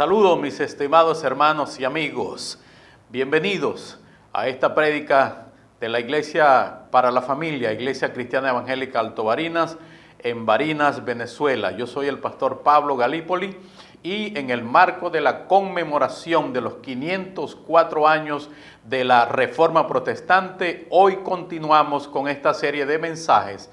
Saludos mis estimados hermanos y amigos. Bienvenidos a esta prédica de la Iglesia para la Familia, Iglesia Cristiana Evangélica Alto Barinas, en Barinas, Venezuela. Yo soy el pastor Pablo Galípoli y en el marco de la conmemoración de los 504 años de la Reforma Protestante, hoy continuamos con esta serie de mensajes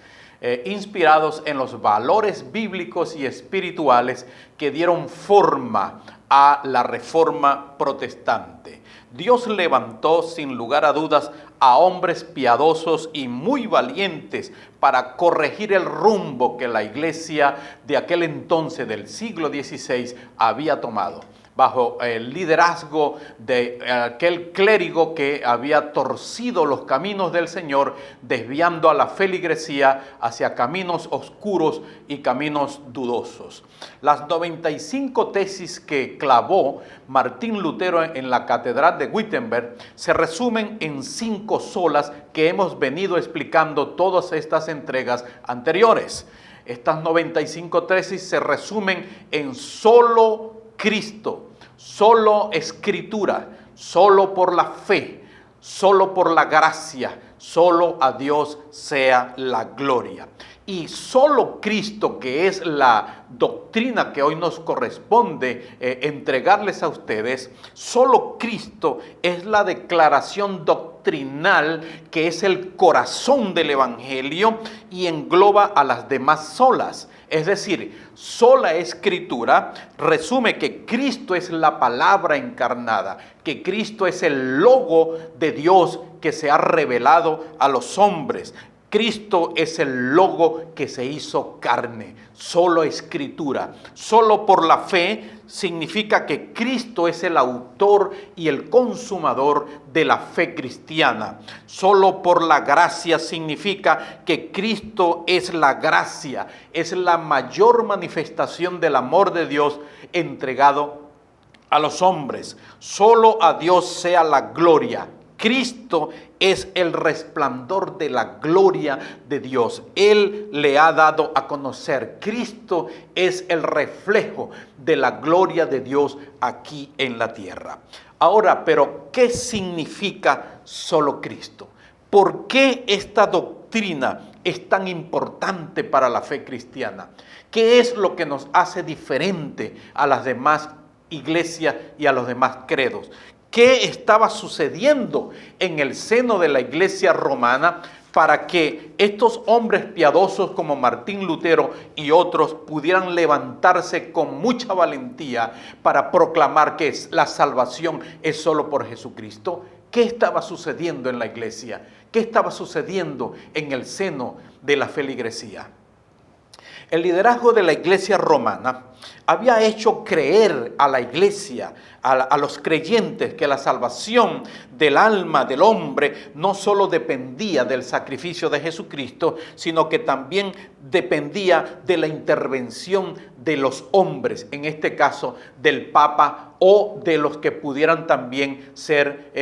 inspirados en los valores bíblicos y espirituales que dieron forma a la Reforma Protestante. Dios levantó sin lugar a dudas a hombres piadosos y muy valientes para corregir el rumbo que la iglesia de aquel entonces del siglo XVI había tomado, bajo el liderazgo de aquel clérigo que había torcido los caminos del Señor, desviando a la feligresía hacia caminos oscuros y caminos dudosos. Las 95 tesis que clavó Martín Lutero en la Catedral de Wittenberg se resumen en 5 solas que hemos venido explicando todas estas entregas anteriores. Estas 95 tesis se resumen en solo Cristo, solo Escritura, solo por la fe, solo por la gracia, solo a Dios sea la gloria. Y solo Cristo, que es la doctrina que hoy nos corresponde entregarles a ustedes, solo Cristo es la declaración doctrinal que es el corazón del Evangelio y engloba a las demás solas. Es decir, sola Escritura resume que Cristo es la palabra encarnada, que Cristo es el logo de Dios que se ha revelado a los hombres. Cristo es el logo que se hizo carne, solo Escritura. Solo por la fe significa que Cristo es el autor y el consumador de la fe cristiana. Solo por la gracia significa que Cristo es la gracia, es la mayor manifestación del amor de Dios entregado a los hombres. Solo a Dios sea la gloria. Cristo es el resplandor de la gloria de Dios. Él le ha dado a conocer. Cristo es el reflejo de la gloria de Dios aquí en la tierra. Ahora, pero ¿qué significa solo Cristo? ¿Por qué esta doctrina es tan importante para la fe cristiana? ¿Qué es lo que nos hace diferente a las demás iglesias y a los demás credos? ¿Qué estaba sucediendo en el seno de la iglesia romana para que estos hombres piadosos como Martín Lutero y otros pudieran levantarse con mucha valentía para proclamar que la salvación es solo por Jesucristo? ¿Qué estaba sucediendo en la iglesia? ¿Qué estaba sucediendo en el seno de la feligresía? El liderazgo de la iglesia romana había hecho creer a la iglesia, a los creyentes, que la salvación del alma del hombre no solo dependía del sacrificio de Jesucristo, sino que también dependía de la intervención de los hombres, en este caso del Papa o de los que pudieran también ser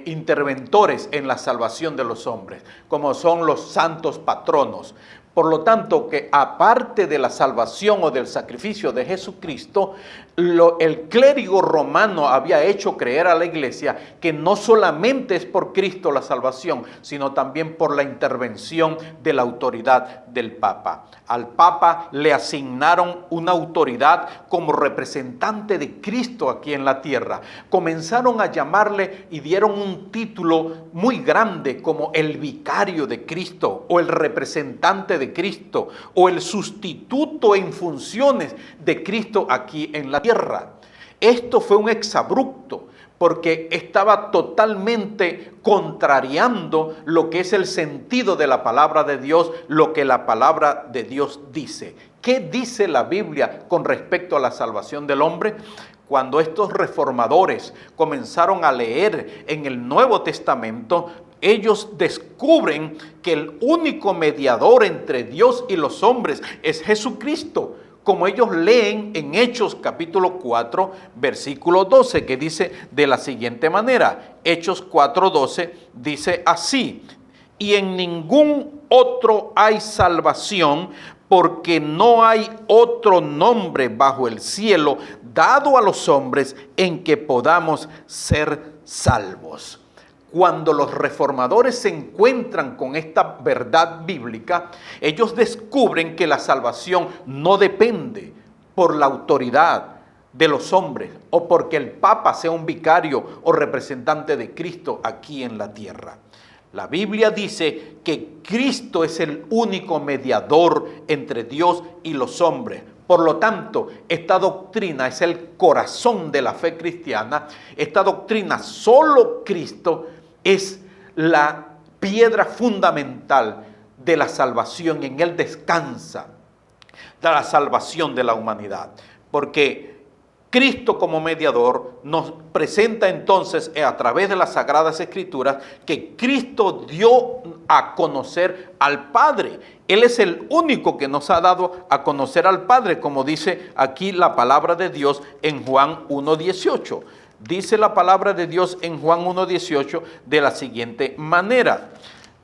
interventores en la salvación de los hombres, como son los santos patronos. Por lo tanto, que aparte de la salvación o del sacrificio de Jesucristo, el clérigo romano había hecho creer a la iglesia que no solamente es por Cristo la salvación, sino también por la intervención de la autoridad del Papa. Al Papa le asignaron una autoridad como representante de Cristo aquí en la tierra. Comenzaron a llamarle y dieron un título muy grande como el vicario de Cristo o el representante de Cristo o el sustituto en funciones de Cristo aquí en la tierra. Esto fue un exabrupto porque estaba totalmente contrariando lo que es el sentido de la palabra de Dios, lo que la palabra de Dios dice. ¿Qué dice la Biblia con respecto a la salvación del hombre? Cuando estos reformadores comenzaron a leer en el Nuevo Testamento, ellos descubren que el único mediador entre Dios y los hombres es Jesucristo, como ellos leen en Hechos capítulo 4, versículo 12, que dice de la siguiente manera. Hechos 4:12 dice así: y en ningún otro hay salvación, porque no hay otro nombre bajo el cielo dado a los hombres en que podamos ser salvos. Cuando los reformadores se encuentran con esta verdad bíblica, ellos descubren que la salvación no depende por la autoridad de los hombres o porque el Papa sea un vicario o representante de Cristo aquí en la tierra. La Biblia dice que Cristo es el único mediador entre Dios y los hombres. Por lo tanto, esta doctrina es el corazón de la fe cristiana. Esta doctrina, solo Cristo, es la piedra fundamental de la salvación. En Él descansa de la salvación de la humanidad. Porque Cristo como mediador nos presenta entonces a través de las Sagradas Escrituras que Cristo dio a conocer al Padre. Él es el único que nos ha dado a conocer al Padre, como dice aquí la palabra de Dios en Juan 1:18. Dice la palabra de Dios en Juan 1:18 de la siguiente manera.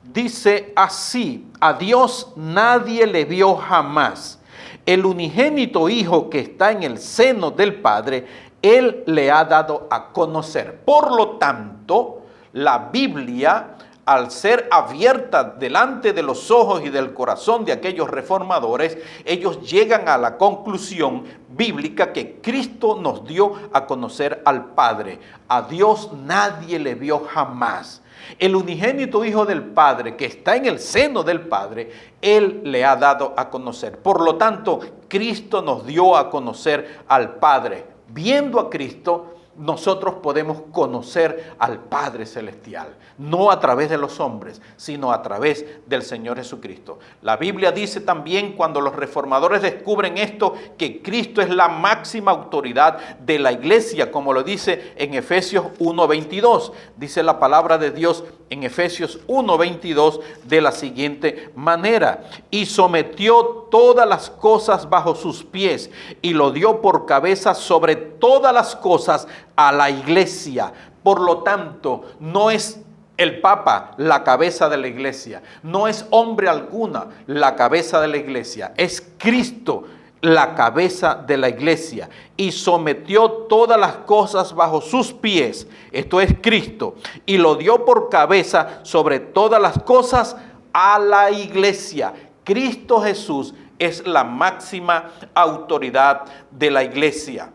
Dice así: a Dios nadie le vio jamás. El unigénito Hijo que está en el seno del Padre, Él le ha dado a conocer. Por lo tanto, la Biblia, al ser abierta delante de los ojos y del corazón de aquellos reformadores, ellos llegan a la conclusión bíblica que Cristo nos dio a conocer al Padre. A Dios nadie le vio jamás. El unigénito Hijo del Padre, que está en el seno del Padre, Él le ha dado a conocer. Por lo tanto, Cristo nos dio a conocer al Padre. Viendo a Cristo, nosotros podemos conocer al Padre Celestial, no a través de los hombres, sino a través del Señor Jesucristo. La Biblia dice también, cuando los reformadores descubren esto, que Cristo es la máxima autoridad de la iglesia, como lo dice en Efesios 1:22. Dice la palabra de Dios en Efesios 1:22 de la siguiente manera: y sometió todas las cosas bajo sus pies y lo dio por cabeza sobre todas las cosas a la iglesia. Por lo tanto, no es el Papa la cabeza de la iglesia, no es hombre alguna la cabeza de la iglesia, es Cristo la cabeza de la iglesia. Y sometió todas las cosas bajo sus pies, esto es Cristo, y lo dio por cabeza sobre todas las cosas a la iglesia. Cristo Jesús es la máxima autoridad de la iglesia.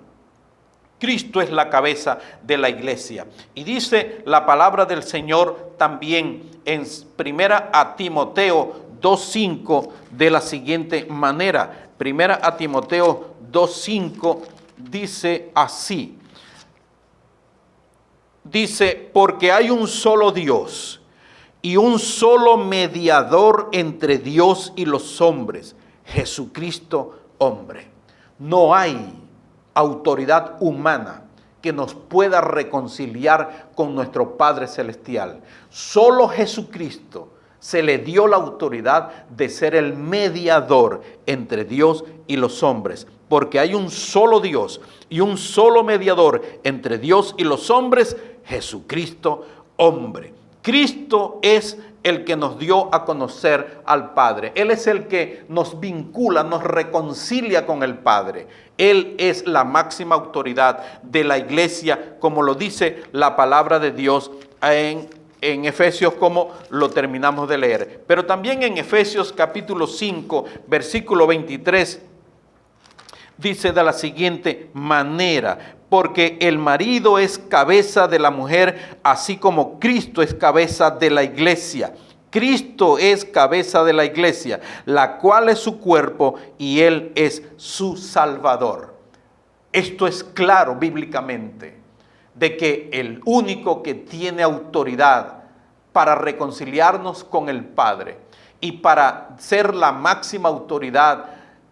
Cristo es la cabeza de la iglesia. Y dice la palabra del Señor también en 1 Timoteo 2:5 de la siguiente manera. 1 Timoteo 2:5 dice así. Dice: porque hay un solo Dios y un solo mediador entre Dios y los hombres, Jesucristo hombre. No hay autoridad humana que nos pueda reconciliar con nuestro Padre Celestial. Solo Jesucristo se le dio la autoridad de ser el mediador entre Dios y los hombres, porque hay un solo Dios y un solo mediador entre Dios y los hombres, Jesucristo hombre. Cristo es el que nos dio a conocer al Padre. Él es el que nos vincula, nos reconcilia con el Padre. Él es la máxima autoridad de la iglesia, como lo dice la palabra de Dios en Efesios, como lo terminamos de leer. Pero también en Efesios capítulo 5, versículo 23, dice de la siguiente manera: porque el marido es cabeza de la mujer, así como Cristo es cabeza de la iglesia. Cristo es cabeza de la iglesia, la cual es su cuerpo y Él es su Salvador. Esto es claro bíblicamente, de que el único que tiene autoridad para reconciliarnos con el Padre y para ser la máxima autoridad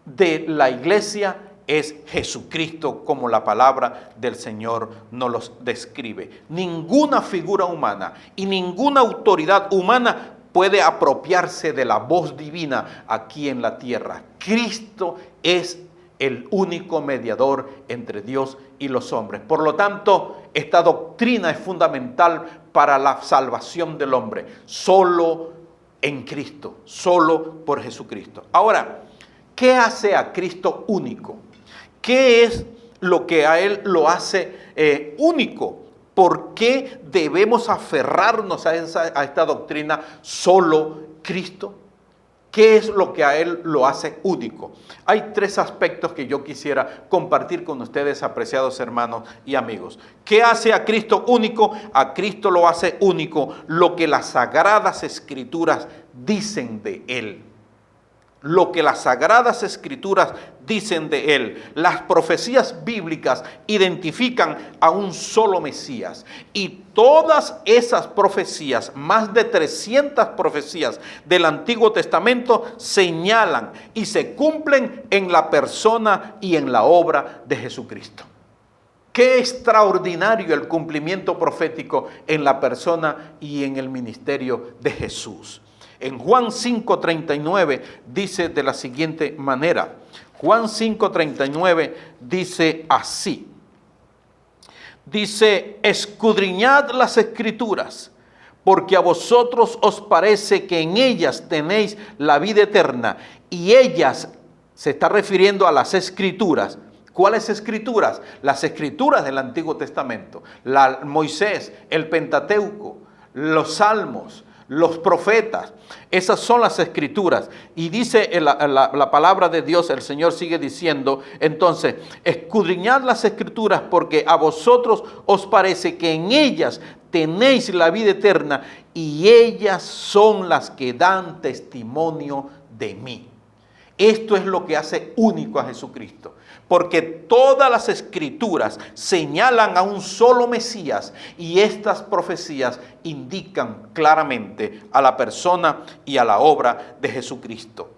de la iglesia es Jesucristo, como la palabra del Señor nos los describe. Ninguna figura humana y ninguna autoridad humana puede apropiarse de la voz divina aquí en la tierra. Cristo es el único mediador entre Dios y los hombres. Por lo tanto, esta doctrina es fundamental para la salvación del hombre. Solo en Cristo, solo por Jesucristo. Ahora, ¿Qué hace a Cristo único? ¿Qué es lo que a Él lo hace único? ¿Por qué debemos aferrarnos a esta doctrina solo Cristo? ¿Qué es lo que a Él lo hace único? Hay tres aspectos que yo quisiera compartir con ustedes, apreciados hermanos y amigos. ¿Qué hace a Cristo único? A Cristo lo hace único lo que las Sagradas Escrituras dicen de Él. Lo que las Sagradas Escrituras dicen de Él. Las profecías bíblicas identifican a un solo Mesías. Y todas esas profecías, más de 300 profecías del Antiguo Testamento, señalan y se cumplen en la persona y en la obra de Jesucristo. Qué extraordinario el cumplimiento profético en la persona y en el ministerio de Jesús. En Juan 5:39 dice de la siguiente manera. Juan 5:39 dice así. Dice, escudriñad las Escrituras, porque a vosotros os parece que en ellas tenéis la vida eterna. Y ellas, se está refiriendo a las Escrituras. ¿Cuáles Escrituras? Las Escrituras del Antiguo Testamento. Moisés, el Pentateuco, los Salmos, los profetas. Esas son las Escrituras. Y dice la palabra de Dios, el Señor sigue diciendo, entonces, escudriñad las Escrituras porque a vosotros os parece que en ellas tenéis la vida eterna y ellas son las que dan testimonio de mí. Esto es lo que hace único a Jesucristo, porque todas las Escrituras señalan a un solo Mesías y estas profecías indican claramente a la persona y a la obra de Jesucristo.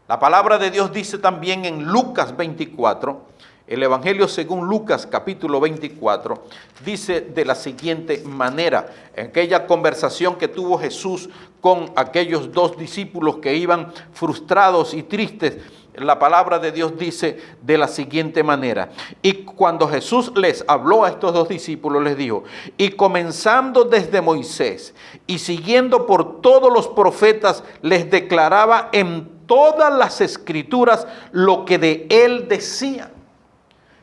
La palabra de Dios dice también en Lucas 24, el Evangelio según Lucas capítulo 24, dice de la siguiente manera, en aquella conversación que tuvo Jesús con aquellos dos discípulos que iban frustrados y tristes, la palabra de Dios dice de la siguiente manera, y cuando Jesús les habló a estos dos discípulos, les dijo, y comenzando desde Moisés y siguiendo por todos los profetas, les declaraba en todas las Escrituras lo que de él decían.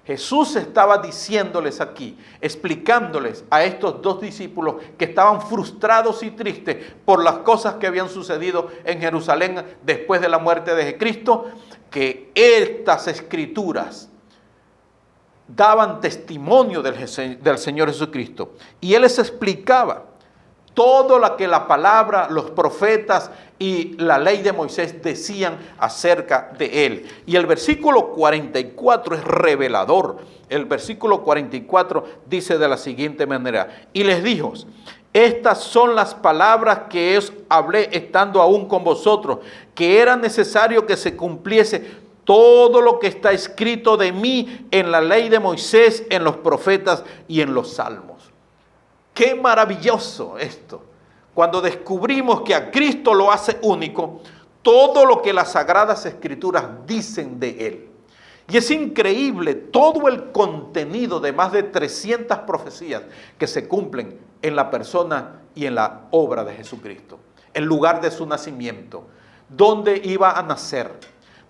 Jesús estaba diciéndoles aquí, explicándoles a estos dos discípulos que estaban frustrados y tristes por las cosas que habían sucedido en Jerusalén después de la muerte de Cristo, que estas Escrituras daban testimonio del Señor Jesucristo. Y Él les explicaba todo lo que la palabra, los profetas y la ley de Moisés decían acerca de Él. Y el versículo 44 es revelador. El versículo 44 dice de la siguiente manera, y les dijo, estas son las palabras que os hablé estando aún con vosotros, que era necesario que se cumpliese todo lo que está escrito de mí en la ley de Moisés, en los profetas y en los salmos. Qué maravilloso esto, cuando descubrimos que a Cristo lo hace único, todo lo que las Sagradas Escrituras dicen de Él. Y es increíble todo el contenido de más de 300 profecías que se cumplen en la persona y en la obra de Jesucristo. El lugar de su nacimiento, dónde iba a nacer,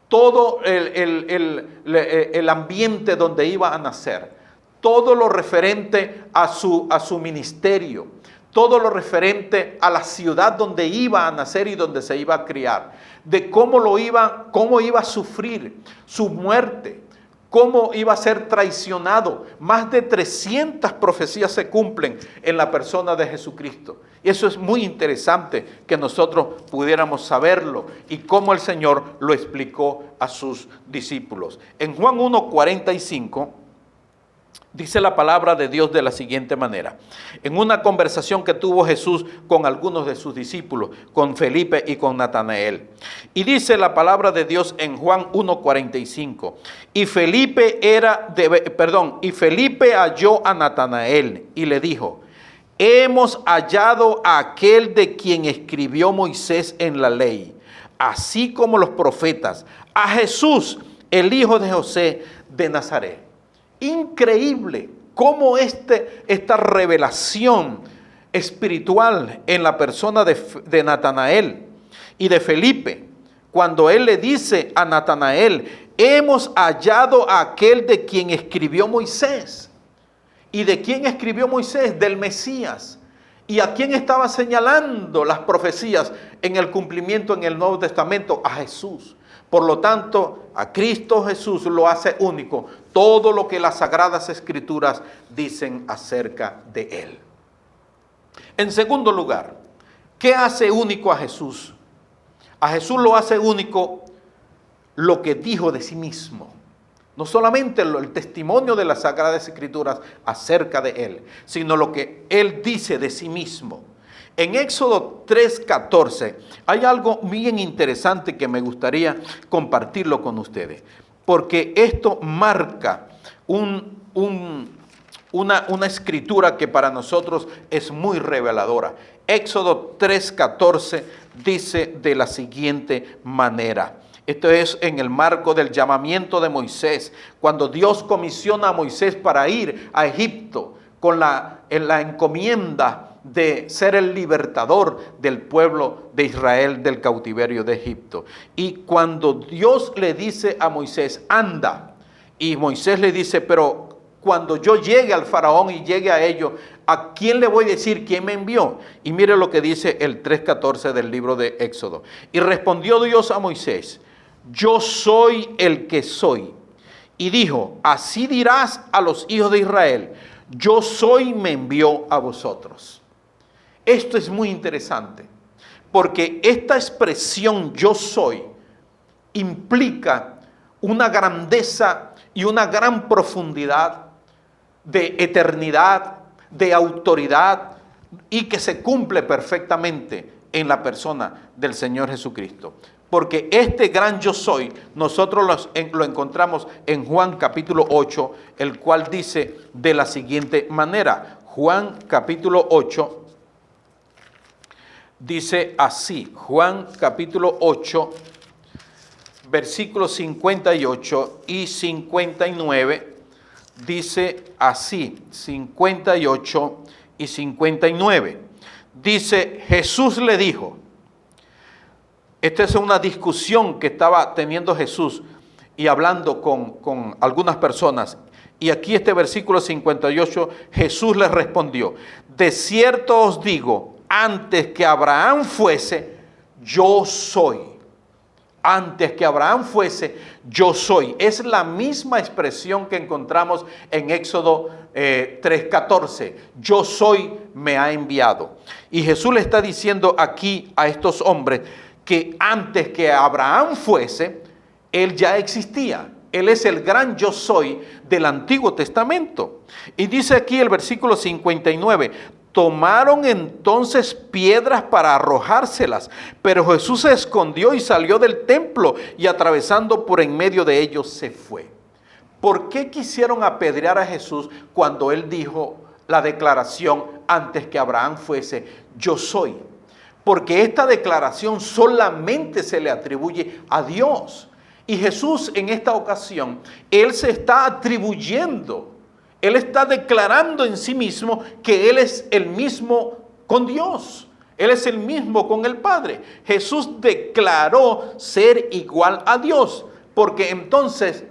todo el ambiente donde iba a nacer, todo lo referente a su ministerio, todo lo referente a la ciudad donde iba a nacer y donde se iba a criar, de cómo iba a sufrir su muerte, cómo iba a ser traicionado. Más de 300 profecías se cumplen en la persona de Jesucristo. Y eso es muy interesante que nosotros pudiéramos saberlo y cómo el Señor lo explicó a sus discípulos. En Juan 1:45 dice la palabra de Dios de la siguiente manera. En una conversación que tuvo Jesús con algunos de sus discípulos, con Felipe y con Natanael. Y dice la palabra de Dios en Juan 1:45. Y Felipe halló a Natanael y le dijo, hemos hallado a aquel de quien escribió Moisés en la ley, así como los profetas, a Jesús, el hijo de José de Nazaret. Increíble cómo esta revelación espiritual en la persona de Natanael y de Felipe cuando él le dice a Natanael: hemos hallado a aquel de quien escribió Moisés. ¿Y de quién escribió Moisés? Del Mesías. ¿Y a quién estaba señalando las profecías en el cumplimiento en el Nuevo Testamento? A Jesús. Por lo tanto, a Cristo Jesús lo hace único todo lo que las Sagradas Escrituras dicen acerca de Él. En segundo lugar, ¿qué hace único a Jesús? A Jesús lo hace único lo que dijo de sí mismo. No solamente el testimonio de las Sagradas Escrituras acerca de Él, sino lo que Él dice de sí mismo. En Éxodo 3:14 hay algo bien interesante que me gustaría compartirlo con ustedes, porque esto marca una escritura que para nosotros es muy reveladora. Éxodo 3:14 dice de la siguiente manera. Esto es en el marco del llamamiento de Moisés, cuando Dios comisiona a Moisés para ir a Egipto con la encomienda de ser el libertador del pueblo de Israel del cautiverio de Egipto. Y cuando Dios le dice a Moisés: anda, y Moisés le dice: pero cuando yo llegue al faraón y llegue a ellos, ¿a quién le voy a decir quién me envió? Y mire lo que dice el 3:14 del libro de Éxodo. Y respondió Dios a Moisés: yo soy el que soy. Y dijo: así dirás a los hijos de Israel: yo soy, me envió a vosotros. Esto es muy interesante, porque esta expresión yo soy implica una grandeza y una gran profundidad de eternidad, de autoridad, y que se cumple perfectamente en la persona del Señor Jesucristo. Porque este gran yo soy, nosotros lo encontramos en Juan capítulo 8, el cual dice de la siguiente manera. Juan capítulo 8 dice así. Juan capítulo 8, versículos 58 y 59, dice así, 58 y 59. Dice: Jesús le dijo. Esta es una discusión que estaba teniendo Jesús y hablando con algunas personas. Y aquí este versículo 58, Jesús les respondió: de cierto os digo, antes que Abraham fuese, yo soy. Antes que Abraham fuese, yo soy. Es la misma expresión que encontramos en Éxodo 3:14. Yo soy, me ha enviado. Y Jesús le está diciendo aquí a estos hombres que antes que Abraham fuese, Él ya existía. Él es el gran yo soy del Antiguo Testamento. Y dice aquí el versículo 59, tomaron entonces piedras para arrojárselas, pero Jesús se escondió y salió del templo y atravesando por en medio de ellos se fue. ¿Por qué quisieron apedrear a Jesús cuando Él dijo la declaración antes que Abraham fuese, yo soy? Porque esta declaración solamente se le atribuye a Dios. Y Jesús en esta ocasión, Él se está atribuyendo, Él está declarando en sí mismo que Él es el mismo con Dios. Él es el mismo con el Padre. Jesús declaró ser igual a Dios. Porque entonces,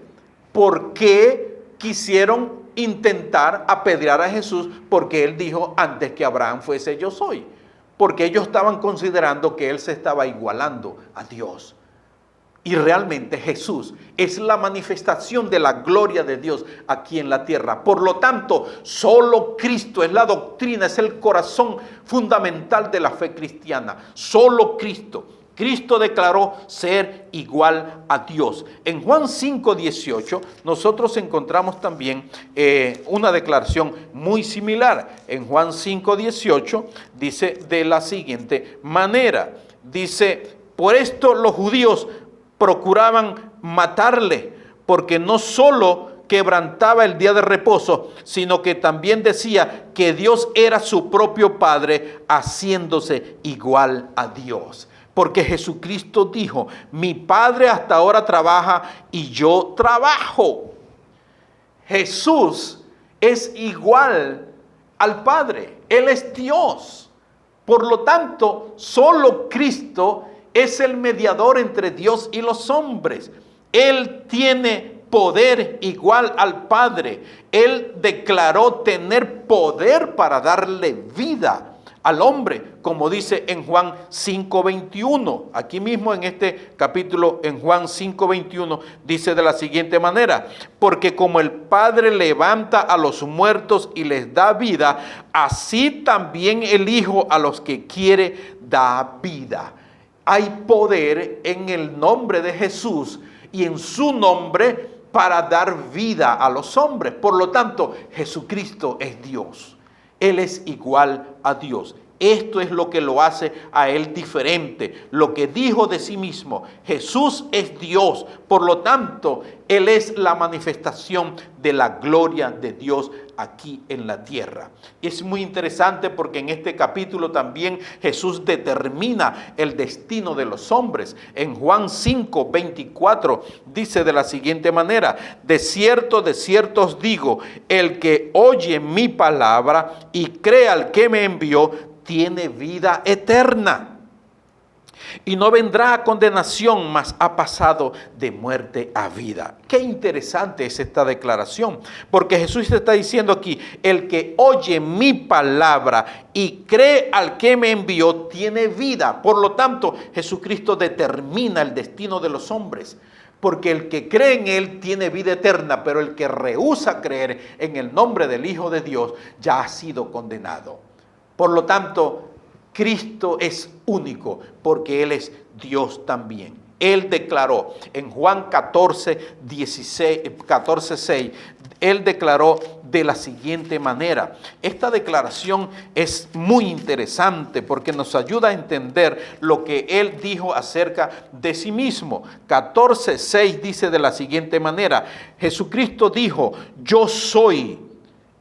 ¿por qué quisieron intentar apedrear a Jesús? Porque Él dijo antes que Abraham fuese yo soy. Porque ellos estaban considerando que Él se estaba igualando a Dios. Y realmente Jesús es la manifestación de la gloria de Dios aquí en la tierra. Por lo tanto, solo Cristo es la doctrina, es el corazón fundamental de la fe cristiana. Solo Cristo. Cristo declaró ser igual a Dios. En Juan 5:18 nosotros encontramos también una declaración muy similar. En Juan 5:18 dice de la siguiente manera. Dice: por esto los judíos procuraban matarle, porque no solo quebrantaba el día de reposo, sino que también decía que Dios era su propio Padre, haciéndose igual a Dios. Porque Jesucristo dijo: mi Padre hasta ahora trabaja y yo trabajo. Jesús es igual al Padre. Él es Dios. Por lo tanto, solo Cristo es el mediador entre Dios y los hombres. Él tiene poder igual al Padre. Él declaró tener poder para darle vida al hombre, como dice en Juan 5:21. Aquí mismo en este capítulo, en Juan 5:21, dice de la siguiente manera: porque como el Padre levanta a los muertos y les da vida, así también el Hijo a los que quiere da vida. Hay poder en el nombre de Jesús y en su nombre para dar vida a los hombres. Por lo tanto, Jesucristo es Dios. Él es igual a Dios. Esto es lo que lo hace a Él diferente. Lo que dijo de sí mismo: Jesús es Dios. Por lo tanto, Él es la manifestación de la gloria de Dios aquí en la tierra. Y es muy interesante porque en este capítulo también Jesús determina el destino de los hombres. En Juan 5:24 dice de la siguiente manera: de cierto os digo, el que oye mi palabra y cree al que me envió, tiene vida eterna y no vendrá a condenación, mas ha pasado de muerte a vida. Qué interesante es esta declaración, porque Jesús está diciendo aquí: el que oye mi palabra y cree al que me envió tiene vida. Por lo tanto, Jesucristo determina el destino de los hombres, porque el que cree en Él tiene vida eterna, pero el que rehúsa creer en el nombre del Hijo de Dios ya ha sido condenado. Por lo tanto, Cristo es único porque Él es Dios también. Él declaró en Juan 14:6, Él declaró de la siguiente manera. Esta declaración es muy interesante porque nos ayuda a entender lo que Él dijo acerca de sí mismo. 14:6 dice de la siguiente manera: Jesucristo dijo: yo soy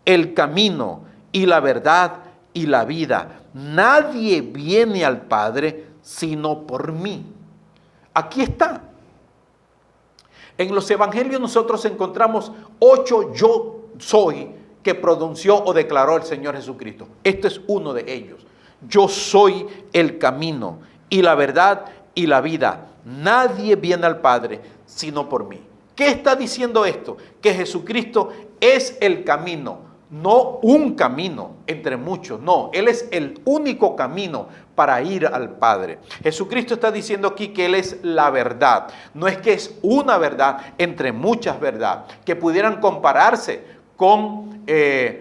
el camino y la verdad y la vida. Nadie viene al Padre sino por mí. Aquí está. En los evangelios nosotros encontramos 8 yo soy que pronunció o declaró el Señor Jesucristo. Este es uno de ellos. Yo soy el camino y la verdad y la vida. Nadie viene al Padre sino por mí. ¿Qué está diciendo esto? Que Jesucristo es el camino. No un camino entre muchos, no, Él es el único camino para ir al Padre. Jesucristo está diciendo aquí que Él es la verdad. No es que es una verdad entre muchas verdades que pudieran compararse con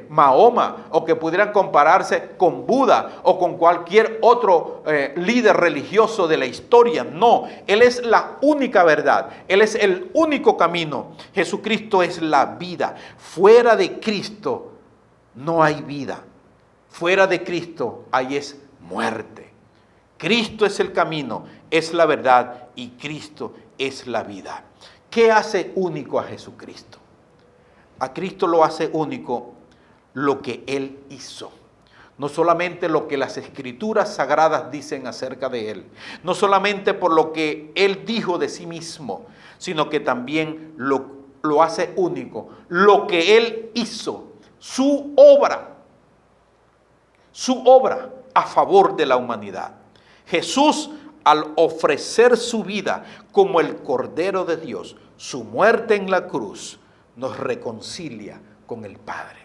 Mahoma, o que pudieran compararse con Buda o con cualquier otro líder religioso de la historia. No, Él es la única verdad. Él es el único camino. Jesucristo es la vida. Fuera de Cristo no hay vida. Fuera de Cristo hay es muerte. Cristo es el camino, es la verdad y Cristo es la vida. ¿Qué hace único a Jesucristo? A Cristo lo hace único lo que Él hizo. No solamente lo que las escrituras sagradas dicen acerca de Él. No solamente por lo que Él dijo de sí mismo, sino que también lo hace único. Lo que Él hizo, su obra a favor de la humanidad. Jesús, al ofrecer su vida como el Cordero de Dios, su muerte en la cruz, nos reconcilia con el Padre.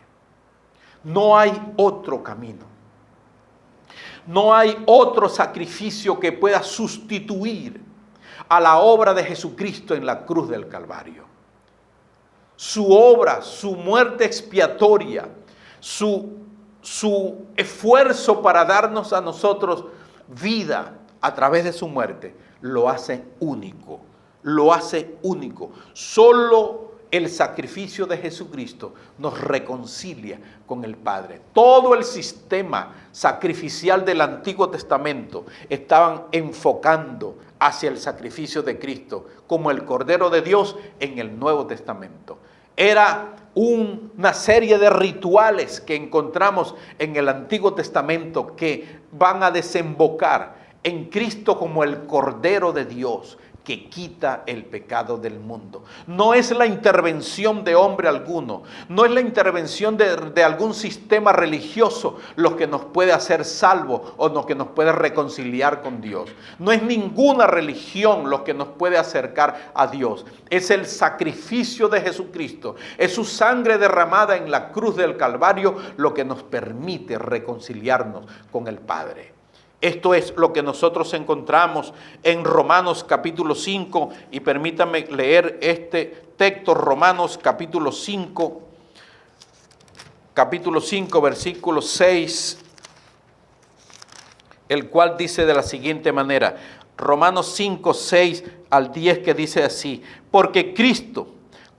No hay otro camino. No hay otro sacrificio que pueda sustituir a la obra de Jesucristo en la cruz del Calvario. Su obra, su muerte expiatoria, su esfuerzo para darnos a nosotros vida a través de su muerte, lo hace único. Lo hace único. Solo el sacrificio de Jesucristo nos reconcilia con el Padre. Todo el sistema sacrificial del Antiguo Testamento estaban enfocando hacia el sacrificio de Cristo como el Cordero de Dios en el Nuevo Testamento. Era una serie de rituales que encontramos en el Antiguo Testamento que van a desembocar en Cristo como el Cordero de Dios, que quita el pecado del mundo. No es la intervención de hombre alguno, no es la intervención de algún sistema religioso lo que nos puede hacer salvos o lo que nos puede reconciliar con Dios. No es ninguna religión lo que nos puede acercar a Dios. Es el sacrificio de Jesucristo, es su sangre derramada en la cruz del Calvario lo que nos permite reconciliarnos con el Padre. Esto es lo que nosotros encontramos en Romanos capítulo 5, y permítanme leer este texto, Romanos capítulo 5, versículo 6, el cual dice de la siguiente manera, Romanos 5, 6 al 10, que dice así: porque Cristo,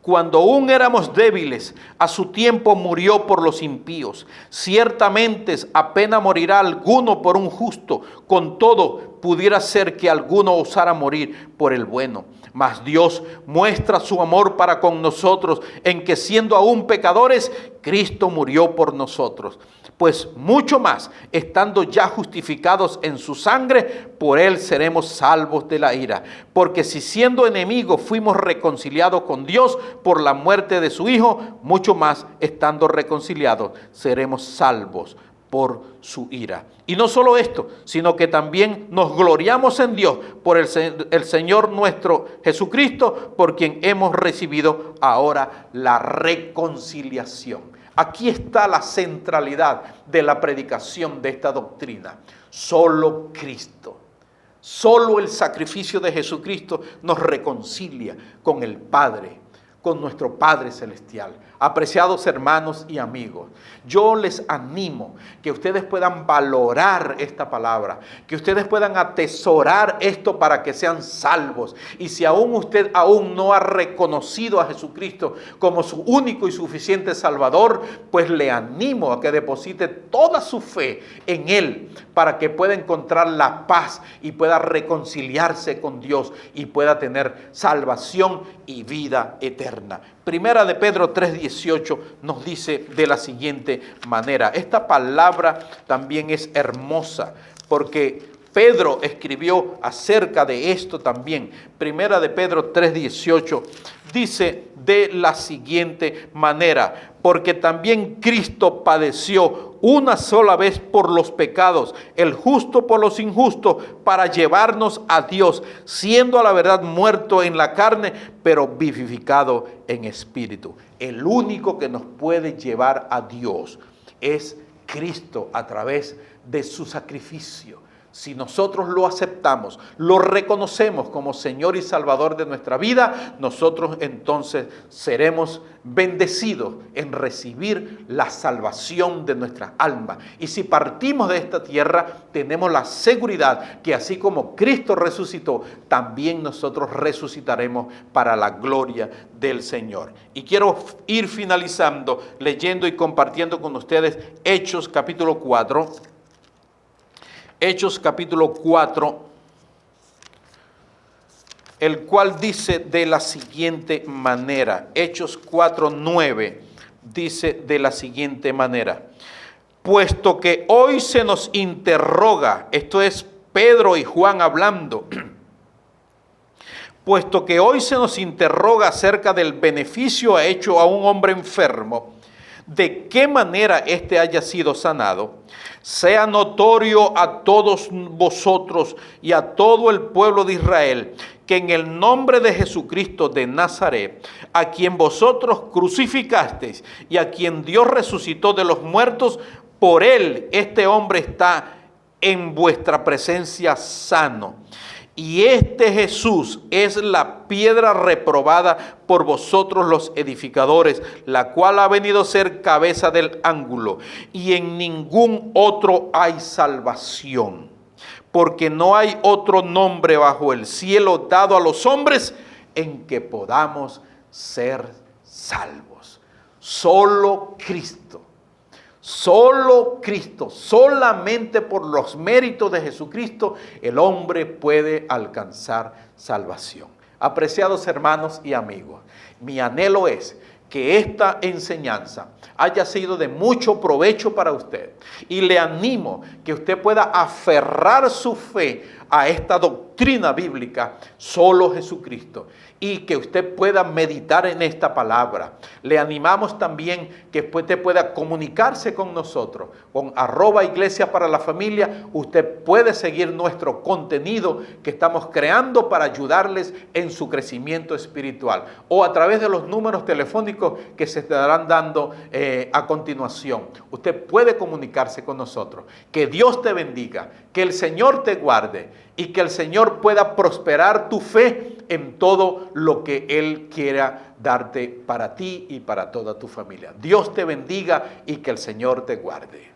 cuando aún éramos débiles, a su tiempo murió por los impíos. Ciertamente apenas morirá alguno por un justo, con todo pudiera ser que alguno osara morir por el bueno. Mas Dios muestra su amor para con nosotros en que, siendo aún pecadores, Cristo murió por nosotros. Pues mucho más, estando ya justificados en su sangre, por él seremos salvos de la ira. Porque si siendo enemigos fuimos reconciliados con Dios por la muerte de su Hijo, mucho más, estando reconciliados, seremos salvos por su ira. Y no solo esto, sino que también nos gloriamos en Dios por el Señor nuestro Jesucristo, por quien hemos recibido ahora la reconciliación. Aquí está la centralidad de la predicación de esta doctrina. Solo Cristo, solo el sacrificio de Jesucristo nos reconcilia con el Padre, con nuestro Padre Celestial. Apreciados hermanos y amigos, yo les animo que ustedes puedan valorar esta palabra, que ustedes puedan atesorar esto para que sean salvos. Y si usted no ha reconocido a Jesucristo como su único y suficiente Salvador, pues le animo a que deposite toda su fe en Él para que pueda encontrar la paz y pueda reconciliarse con Dios y pueda tener salvación y vida eterna. Primera de Pedro 3:18 nos dice de la siguiente manera. Esta palabra también es hermosa porque Pedro escribió acerca de esto también. Primera de Pedro 3:18 dice de la siguiente manera: porque también Cristo padeció una sola vez por los pecados, el justo por los injustos, para llevarnos a Dios, siendo a la verdad muerto en la carne, pero vivificado en espíritu. El único que nos puede llevar a Dios es Cristo a través de su sacrificio. Si nosotros lo aceptamos, lo reconocemos como Señor y Salvador de nuestra vida, nosotros entonces seremos bendecidos en recibir la salvación de nuestra alma. Y si partimos de esta tierra, tenemos la seguridad que así como Cristo resucitó, también nosotros resucitaremos para la gloria del Señor. Y quiero ir finalizando leyendo y compartiendo con ustedes Hechos capítulo 4. Hechos capítulo 4, el cual dice de la siguiente manera. Hechos 4:9 dice de la siguiente manera: puesto que hoy se nos interroga, esto es Pedro y Juan hablando, puesto que hoy se nos interroga acerca del beneficio hecho a un hombre enfermo, de qué manera éste haya sido sanado, sea notorio a todos vosotros y a todo el pueblo de Israel, que en el nombre de Jesucristo de Nazaret, a quien vosotros crucificasteis y a quien Dios resucitó de los muertos, por él este hombre está en vuestra presencia sano. Y este Jesús es la piedra reprobada por vosotros los edificadores, la cual ha venido a ser cabeza del ángulo, y en ningún otro hay salvación, porque no hay otro nombre bajo el cielo dado a los hombres en que podamos ser salvos. Solo Cristo. Solo Cristo, solamente por los méritos de Jesucristo, el hombre puede alcanzar salvación. Apreciados hermanos y amigos, mi anhelo es que esta enseñanza haya sido de mucho provecho para usted. Y le animo que usted pueda aferrar su fe a esta doctrina bíblica, solo Jesucristo, y que usted pueda meditar en esta palabra. Le animamos también que usted pueda comunicarse con nosotros, con @Iglesia para la Familia. Usted puede seguir nuestro contenido que estamos creando para ayudarles en su crecimiento espiritual, o a través de los números telefónicos que se estarán dando a continuación. Usted puede comunicarse con nosotros. Que Dios te bendiga, que el Señor te guarde y que el Señor pueda prosperar tu fe en todo lo que Él quiera darte para ti y para toda tu familia. Dios te bendiga y que el Señor te guarde.